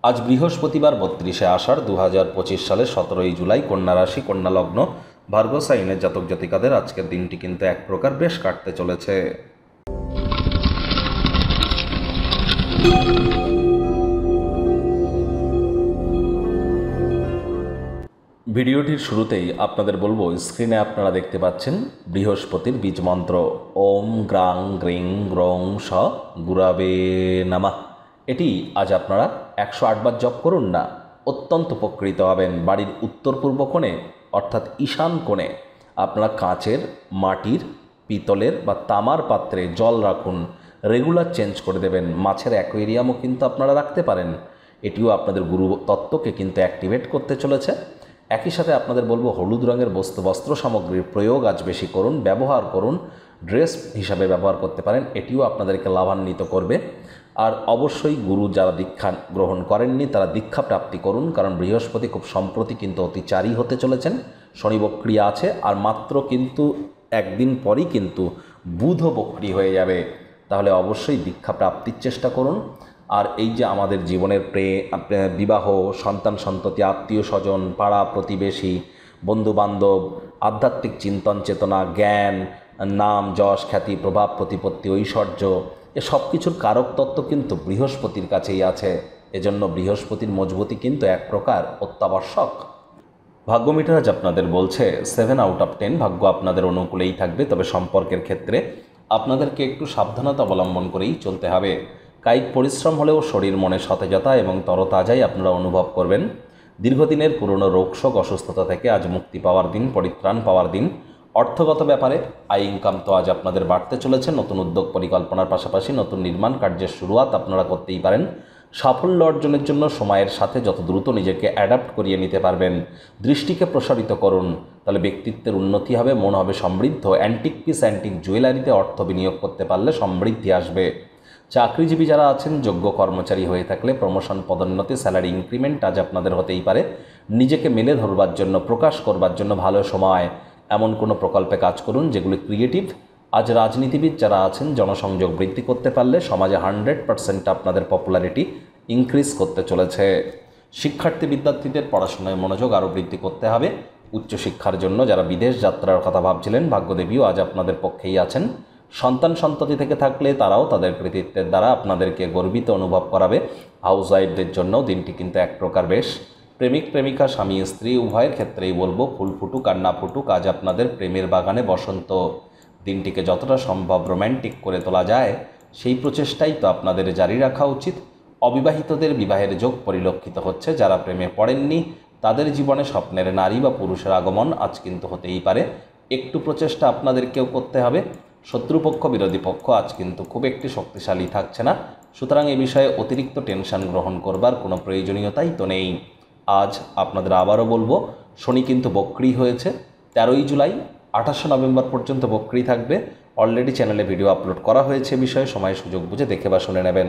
আজ বৃহস্পতিবার ৩২শে আষাঢ় ২০২৫ সালের ১৭ই জুলাই, কন্যা রাশি, কন্যা লগ্ন, ভার্গো সাইনের জাতক জাতিকাদের আজকের দিনটি কিন্তু এক প্রকার বেশ কাটতে চলেছে। ভিডিওটির শুরুতেই আপনাদের বলবো, স্ক্রিনে আপনারা দেখতে পাচ্ছেন বৃহস্পতির বীজ মন্ত্র ওম গ্রাং গ্রিং গ্রং স গুরাবে নামা। এটি আজ আপনারা ১০৮ বার জপ করুন না, অত্যন্ত উপকৃত হবেন। বাড়ির উত্তর পূর্ব কোণে অর্থাৎ ঈশান কোণে আপনারা কাঁচের, মাটির, পিতলের বা তামার পাত্রে জল রাখুন। রেগুলার চেঞ্জ করে দেবেন। মাছের অ্যাকোয়ারিয়ামও কিন্তু আপনারা রাখতে পারেন। এটিও আপনাদের গুরু তত্ত্বকে কিন্তু অ্যাক্টিভেট করতে চলেছে। একই সাথে আপনাদের বলবো, হলুদ রঙের বস্ত্র সামগ্রীর প্রয়োগ আজ বেশি করুন, ব্যবহার করুন। ড্রেস হিসাবে ব্যবহার করতে পারেন, এটিও আপনাদেরকে লাভান্বিত করবে। আর অবশ্যই গুরু যারা দীক্ষা গ্রহণ করেননি তারা দীক্ষা প্রাপ্তি করুন, কারণ বৃহস্পতি খুব সম্প্রতি কিন্তু অতিচারী হতে চলেছেন। শনি বক্রী আছে, আর মাত্র কিন্তু একদিন পরই কিন্তু বুধও বক্রী হয়ে যাবে। তাহলে অবশ্যই দীক্ষা প্রাপ্তির চেষ্টা করুন। আর এই যে আমাদের জীবনের বিবাহ, সন্তান সন্ততি, আত্মীয় স্বজন, পাড়া প্রতিবেশী, বন্ধুবান্ধব, আধ্যাত্মিক চিন্তন চেতনা, জ্ঞান, নাম যশ খ্যাতি, প্রভাব প্রতিপত্তি, ঐশ্বর্য, এ সব কিছুর কারক তত্ত্ব কিন্তু বৃহস্পতির কাছেই আছে। এজন্য বৃহস্পতির মজবুতি কিন্তু এক প্রকার অত্যাবশ্যক। ভাগ্য মিটার আজ আপনাদের বলছে 7 আউট অফ 10, ভাগ্য আপনাদের অনুকূলেই থাকবে। তবে সম্পর্কের ক্ষেত্রে আপনাদেরকে একটু সাবধানতা অবলম্বন করেই চলতে হবে। কায়িক পরিশ্রম হলেও শরীর মনে সতেজতা এবং তরতাজাই আপনারা অনুভব করবেন। দীর্ঘদিনের পুরনো রোগশোক, অসুস্থতা থেকে আজ মুক্তি পাওয়ার দিন, পরিত্রাণ পাওয়ার দিন। অর্থগত ব্যাপারে আয় ইনকাম তো আজ আপনাদের বাড়তে চলেছে। নতুন উদ্যোগ পরিকল্পনার পাশাপাশি নতুন নির্মাণ কার্যের শুরুয়াত আপনারা করতেই পারেন। সাফল্য অর্জনের জন্য সময়ের সাথে যত দ্রুত নিজেকে অ্যাডাপ্ট করিয়ে নিতে পারবেন। দৃষ্টিকে প্রসারিত করুন, তাহলে ব্যক্তিত্বের উন্নতি হবে, মন হবে সমৃদ্ধ। অ্যান্টিক পিস, অ্যান্টিক জুয়েলারিতে অর্থ বিনিয়োগ করতে পারলে সমৃদ্ধি আসবে। চাকরিজীবী যারা আছেন, যোগ্য কর্মচারী হয়ে থাকলে প্রমোশন, পদোন্নতি, স্যালারি ইনক্রিমেন্ট আজ আপনাদের হতেই পারে। নিজেকে মেলে ধরবার জন্য, প্রকাশ করবার জন্য ভালো সময়। এমন কোনো প্রকল্পে কাজ করুন যেগুলি ক্রিয়েটিভ। আজ রাজনীতিবিদ যারা আছেন, জনসংযোগ বৃদ্ধি করতে পারলে সমাজে 100% আপনাদের পপুলারিটি ইনক্রিজ করতে চলেছে। শিক্ষার্থী বিদ্যার্থীদের পড়াশোনায় মনোযোগ আরও বৃদ্ধি করতে হবে। উচ্চশিক্ষার জন্য যারা বিদেশ যাত্রার কথা ভাবছিলেন, ভাগ্যদেবীও আজ আপনাদের পক্ষেই আছেন। সন্তান সন্ততি থেকে থাকলে তারাও তাদের কৃতিত্বের দ্বারা আপনাদেরকে গর্বিত অনুভব করাবে। হাউস ওয়াইফদের জন্যও দিনটি কিন্তু এক প্রকার বেশ। প্রেমিক প্রেমিকা, স্বামী স্ত্রী উভয়ের ক্ষেত্রেই বলবো, ফুল ফুটুক আর না ফুটুক, আজ আপনাদের প্রেমের বাগানে বসন্ত। দিনটিকে যতটা সম্ভব রোম্যান্টিক করে তোলা যায় সেই প্রচেষ্টাই তো আপনাদের জারি রাখা উচিত। অবিবাহিতদের বিবাহের যোগ পরিলক্ষিত হচ্ছে। যারা প্রেমে পড়েননি তাদের জীবনে স্বপ্নের নারী বা পুরুষের আগমন আজ কিন্তু হতেই পারে। একটু প্রচেষ্টা আপনাদেরকেও করতে হবে। শত্রুপক্ষ, বিরোধী পক্ষ আজ কিন্তু খুব একটি শক্তিশালী থাকছে না। সুতরাং এ বিষয়ে অতিরিক্ত টেনশন গ্রহণ করবার কোনো প্রয়োজনীয়তাই তো নেই। আজ আপনাদের আবারও বলবো, শনি কিন্তু বক্রী হয়েছে। 13ই জুলাই 28শে নভেম্বর পর্যন্ত বক্রী থাকবে। অলরেডি চ্যানেলে ভিডিও আপলোড করা হয়েছে বিষয়ে, সময় সুযোগ বুঝে দেখে বা শুনে নেবেন।